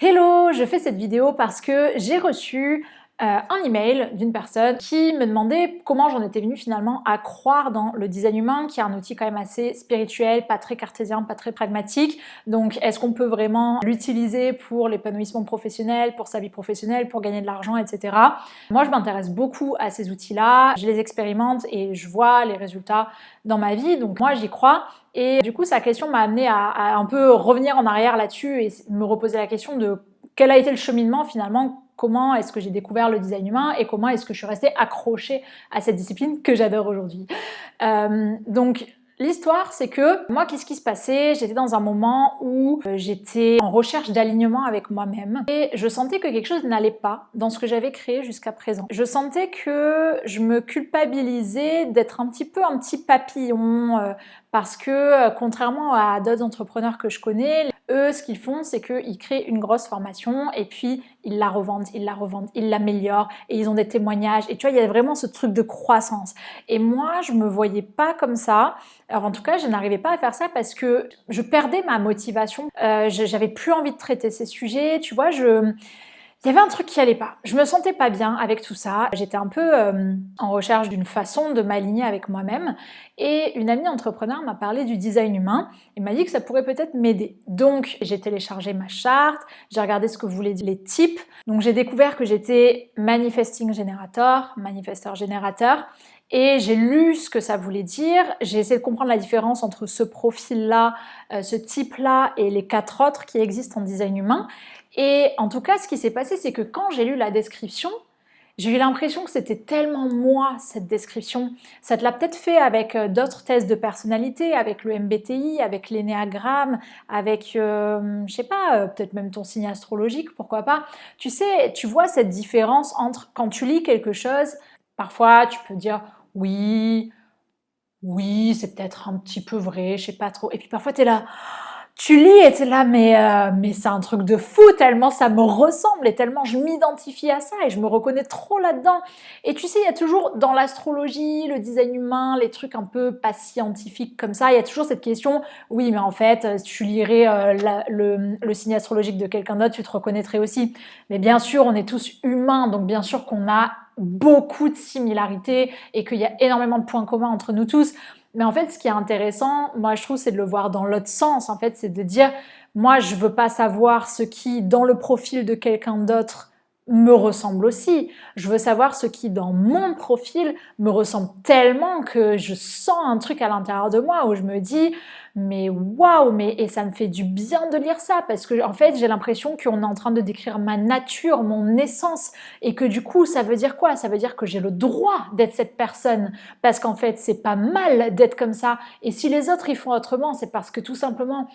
Hello, je fais cette vidéo parce que j'ai reçu un email d'une personne qui me demandait comment j'en étais venue finalement à croire dans le design humain, qui est un outil quand même assez spirituel, pas très cartésien, pas très pragmatique. Donc est-ce qu'on peut vraiment l'utiliser pour l'épanouissement professionnel, pour sa vie professionnelle, pour gagner de l'argent, etc. Moi je m'intéresse beaucoup à ces outils-là, je les expérimente et je vois les résultats dans ma vie, donc moi j'y crois. Et du coup sa question m'a amené à un peu revenir en arrière là-dessus et me reposer la question de quel a été le cheminement finalement. Comment est-ce que j'ai découvert le design humain et comment est-ce que je suis restée accrochée à cette discipline que j'adore aujourd'hui. Donc l'histoire, c'est que moi, qu'est-ce qui se passait? J'étais dans un moment où j'étais en recherche d'alignement avec moi-même et je sentais que quelque chose n'allait pas dans ce que j'avais créé jusqu'à présent. Je sentais que je me culpabilisais d'être un petit papillon parce que contrairement à d'autres entrepreneurs que je connais, eux, ce qu'ils font, c'est qu'ils créent une grosse formation et puis ils la revendent, ils l'améliorent et ils ont des témoignages. Et tu vois, il y a vraiment ce truc de croissance. Et moi, je me voyais pas comme ça. Alors en tout cas, je n'arrivais pas à faire ça parce que je perdais ma motivation. J'avais plus envie de traiter ces sujets. Tu vois, il y avait un truc qui allait pas. Je me sentais pas bien avec tout ça. J'étais un peu en recherche d'une façon de m'aligner avec moi-même. Et une amie entrepreneur m'a parlé du design humain et m'a dit que ça pourrait peut-être m'aider. Donc j'ai téléchargé ma charte, j'ai regardé ce que voulaient dire les types. Donc j'ai découvert que j'étais manifesting generator, manifesteur générateur. Et j'ai lu ce que ça voulait dire, j'ai essayé de comprendre la différence entre ce profil-là, ce type-là et les 4 autres qui existent en design humain. Et en tout cas, ce qui s'est passé, c'est que quand j'ai lu la description, j'ai eu l'impression que c'était tellement moi, cette description. Ça te l'a peut-être fait avec d'autres tests de personnalité, avec le MBTI, avec l'énéagramme, avec, je sais pas, peut-être même ton signe astrologique, pourquoi pas. Tu sais, tu vois cette différence entre quand tu lis quelque chose, parfois tu peux dire oui, oui, c'est peut-être un petit peu vrai, je sais pas trop. Et puis parfois tu es là, tu lis et t'es là, mais c'est un truc de fou, tellement ça me ressemble et tellement je m'identifie à ça et je me reconnais trop là-dedans. Et tu sais, il y a toujours dans l'astrologie, le design humain, les trucs un peu pas scientifiques comme ça, il y a toujours cette question, oui, mais en fait, si tu lirais le signe astrologique de quelqu'un d'autre, tu te reconnaîtrais aussi. Mais bien sûr, on est tous humains, donc bien sûr qu'on a beaucoup de similarités et qu'il y a énormément de points communs entre nous tous. Mais en fait, ce qui est intéressant, moi je trouve, c'est de le voir dans l'autre sens. En fait, c'est de dire, moi je veux pas savoir ce qui, dans le profil de quelqu'un d'autre, me ressemble aussi. Je veux savoir ce qui, dans mon profil, me ressemble tellement que je sens un truc à l'intérieur de moi où je me dis, mais waouh, et ça me fait du bien de lire ça parce que en fait, j'ai l'impression qu'on est en train de décrire ma nature, mon essence et que du coup, ça veut dire quoi? Ça veut dire que j'ai le droit d'être cette personne parce qu'en fait, c'est pas mal d'être comme ça. Et si les autres ils font autrement, c'est parce que tout simplement,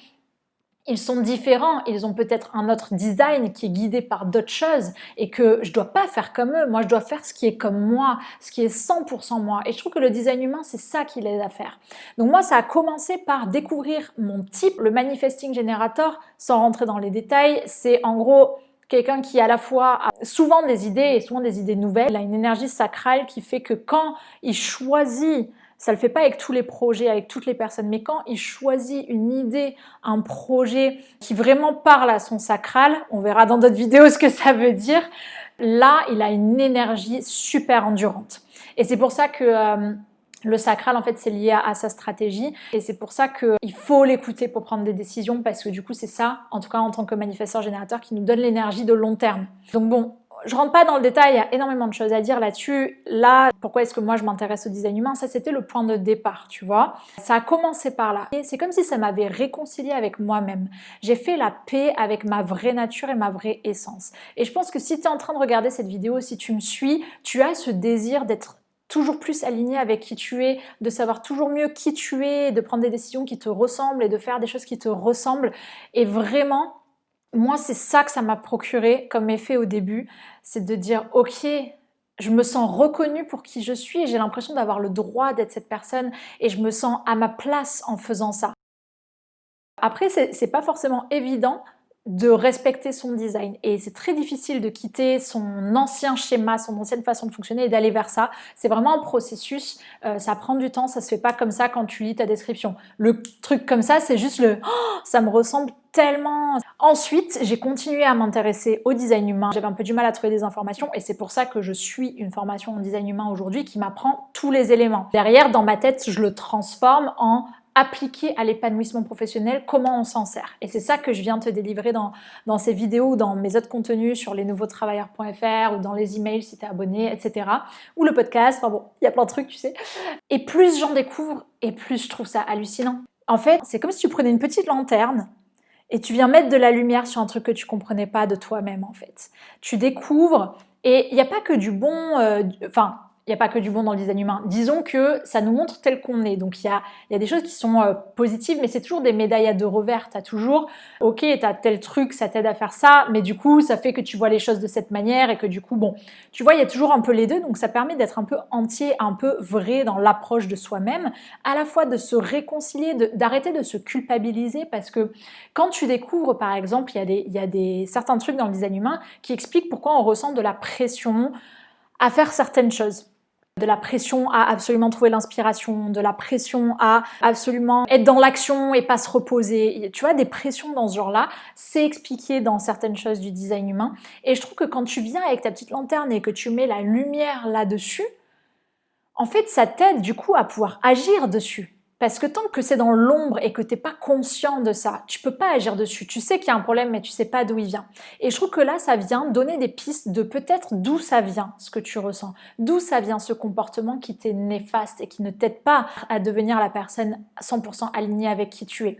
ils sont différents, ils ont peut-être un autre design qui est guidé par d'autres choses et que je dois pas faire comme eux, moi je dois faire ce qui est comme moi, ce qui est 100% moi. Et je trouve que le design humain, c'est ça qui l'aide à faire. Donc moi, ça a commencé par découvrir mon type, le manifesting generator, sans rentrer dans les détails. C'est en gros quelqu'un qui à la fois a souvent des idées et souvent des idées nouvelles. Il a une énergie sacrale qui fait que quand il choisit, ça le fait pas avec tous les projets, avec toutes les personnes, mais quand il choisit une idée, un projet qui vraiment parle à son sacral, on verra dans d'autres vidéos ce que ça veut dire, là, il a une énergie super endurante. Et c'est pour ça que le sacral, en fait, c'est lié à sa stratégie et c'est pour ça qu'il faut l'écouter pour prendre des décisions parce que du coup, c'est ça, en tout cas en tant que manifesteur générateur, qui nous donne l'énergie de long terme. Donc bon, je rentre pas dans le détail, il y a énormément de choses à dire là-dessus. Là, pourquoi est-ce que moi je m'intéresse au design humain? Ça, c'était le point de départ, tu vois. Ça a commencé par là. Et c'est comme si ça m'avait réconcilié avec moi-même. J'ai fait la paix avec ma vraie nature et ma vraie essence. Et je pense que si tu es en train de regarder cette vidéo, si tu me suis, tu as ce désir d'être toujours plus aligné avec qui tu es, de savoir toujours mieux qui tu es, de prendre des décisions qui te ressemblent et de faire des choses qui te ressemblent. Et vraiment, moi, c'est ça que ça m'a procuré comme effet au début, c'est de dire « Ok, je me sens reconnue pour qui je suis et j'ai l'impression d'avoir le droit d'être cette personne et je me sens à ma place en faisant ça. » Après, c'est pas forcément évident de respecter son design et c'est très difficile de quitter son ancien schéma, son ancienne façon de fonctionner et d'aller vers ça. C'est vraiment un processus, ça prend du temps, ça se fait pas comme ça quand tu lis ta description. Le truc comme ça, c'est juste le « Oh, ça me ressemble tellement !» Ensuite, j'ai continué à m'intéresser au design humain. J'avais un peu du mal à trouver des informations et c'est pour ça que je suis une formation en design humain aujourd'hui qui m'apprend tous les éléments. Derrière, dans ma tête, je le transforme en appliqué à l'épanouissement professionnel, comment on s'en sert. Et c'est ça que je viens te délivrer dans ces vidéos ou dans mes autres contenus sur lesnouveautravailleurs.fr ou dans les emails si tu es abonné, etc. Ou le podcast, enfin bon, il y a plein de trucs, tu sais. Et plus j'en découvre, et plus je trouve ça hallucinant. En fait, c'est comme si tu prenais une petite lanterne et tu viens mettre de la lumière sur un truc que tu comprenais pas de toi-même, en fait. Tu découvres, et il n'y a pas que du bon... il n'y a pas que du bon dans le design humain. Disons que ça nous montre tel qu'on est. Donc, il y a des choses qui sont positives, mais c'est toujours des médailles à deux revers. Tu as toujours, ok, tu as tel truc, ça t'aide à faire ça, mais du coup, ça fait que tu vois les choses de cette manière et que du coup, bon, tu vois, il y a toujours un peu les deux. Donc, ça permet d'être un peu entier, un peu vrai dans l'approche de soi-même, à la fois de se réconcilier, d'arrêter de se culpabiliser parce que quand tu découvres, par exemple, il y a certains trucs dans le design humain qui expliquent pourquoi on ressent de la pression à faire certaines choses. De la pression à absolument trouver l'inspiration, de la pression à absolument être dans l'action et pas se reposer. Tu vois, des pressions dans ce genre-là, c'est expliqué dans certaines choses du design humain. Et je trouve que quand tu viens avec ta petite lanterne et que tu mets la lumière là-dessus, en fait, ça t'aide du coup à pouvoir agir dessus. Parce que tant que c'est dans l'ombre et que tu n'es pas conscient de ça, tu peux pas agir dessus. Tu sais qu'il y a un problème, mais tu sais pas d'où il vient. Et je trouve que là, ça vient donner des pistes de peut-être d'où ça vient, ce que tu ressens. D'où ça vient ce comportement qui t'est néfaste et qui ne t'aide pas à devenir la personne 100% alignée avec qui tu es.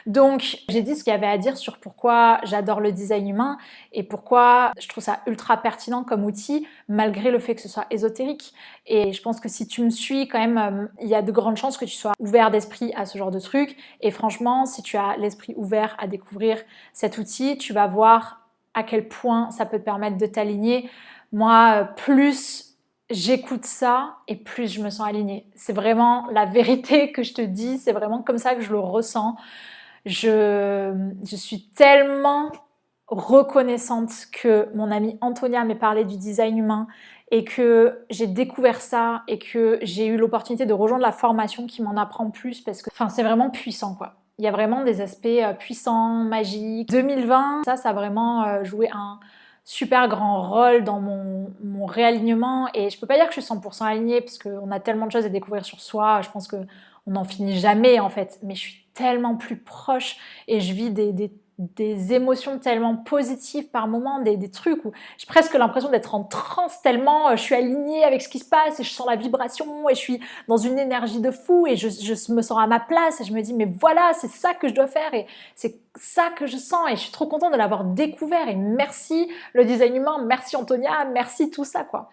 Donc, j'ai dit ce qu'il y avait à dire sur pourquoi j'adore le design humain et pourquoi je trouve ça ultra pertinent comme outil, malgré le fait que ce soit ésotérique. Et je pense que si tu me suis, quand même, il y a de grandes chances que tu sois ouvert d'esprit à ce genre de truc. Et franchement, si tu as l'esprit ouvert à découvrir cet outil, tu vas voir à quel point ça peut te permettre de t'aligner. Moi, plus j'écoute ça et plus je me sens alignée. C'est vraiment la vérité que je te dis, c'est vraiment comme ça que je le ressens. Je suis tellement reconnaissante que mon amie Antonia m'ait parlé du design humain et que j'ai découvert ça et que j'ai eu l'opportunité de rejoindre la formation qui m'en apprend plus parce que c'est vraiment puissant quoi. Il y a vraiment des aspects puissants, magiques. 2020, ça a vraiment joué un super grand rôle dans mon réalignement et je peux pas dire que je suis 100% alignée parce qu'on a tellement de choses à découvrir sur soi, je pense qu'on n'en finit jamais en fait, mais je suis tellement plus proche et je vis des émotions tellement positives par moments, des trucs où j'ai presque l'impression d'être en transe tellement je suis alignée avec ce qui se passe et je sens la vibration et je suis dans une énergie de fou et je me sens à ma place et je me dis mais voilà c'est ça que je dois faire et c'est ça que je sens et je suis trop contente de l'avoir découvert et merci le design humain, merci Antonia, merci tout ça quoi.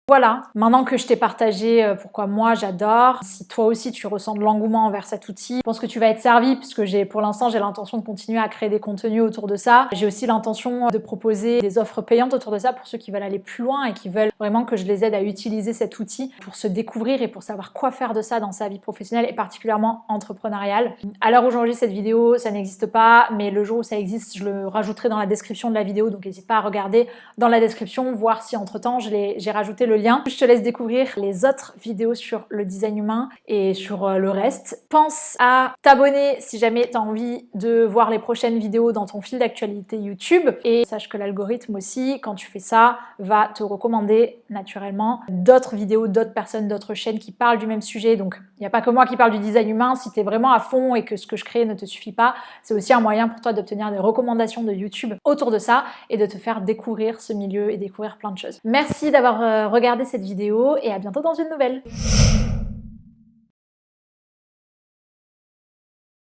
Voilà, maintenant que je t'ai partagé pourquoi moi j'adore, si toi aussi tu ressens de l'engouement envers cet outil, je pense que tu vas être servi puisque pour l'instant j'ai l'intention de continuer à créer des contenus autour de ça. J'ai aussi l'intention de proposer des offres payantes autour de ça pour ceux qui veulent aller plus loin et qui veulent vraiment que je les aide à utiliser cet outil pour se découvrir et pour savoir quoi faire de ça dans sa vie professionnelle et particulièrement entrepreneuriale. À l'heure où j'enregistre cette vidéo, ça n'existe pas, mais le jour où ça existe, je le rajouterai dans la description de la vidéo, donc n'hésite pas à regarder dans la description, voir si entre-temps j'ai rajouté le lien. Je te laisse découvrir les autres vidéos sur le design humain et sur le reste. Pense à t'abonner si jamais tu as envie de voir les prochaines vidéos dans ton fil d'actualité YouTube et sache que l'algorithme aussi, quand tu fais ça, va te recommander naturellement d'autres vidéos, d'autres personnes, d'autres chaînes qui parlent du même sujet. Donc il n'y a pas que moi qui parle du design humain. Si tu es vraiment à fond et que ce que je crée ne te suffit pas, c'est aussi un moyen pour toi d'obtenir des recommandations de YouTube autour de ça et de te faire découvrir ce milieu et découvrir plein de choses. Merci d'avoir regardé cette vidéo et à bientôt dans une nouvelle.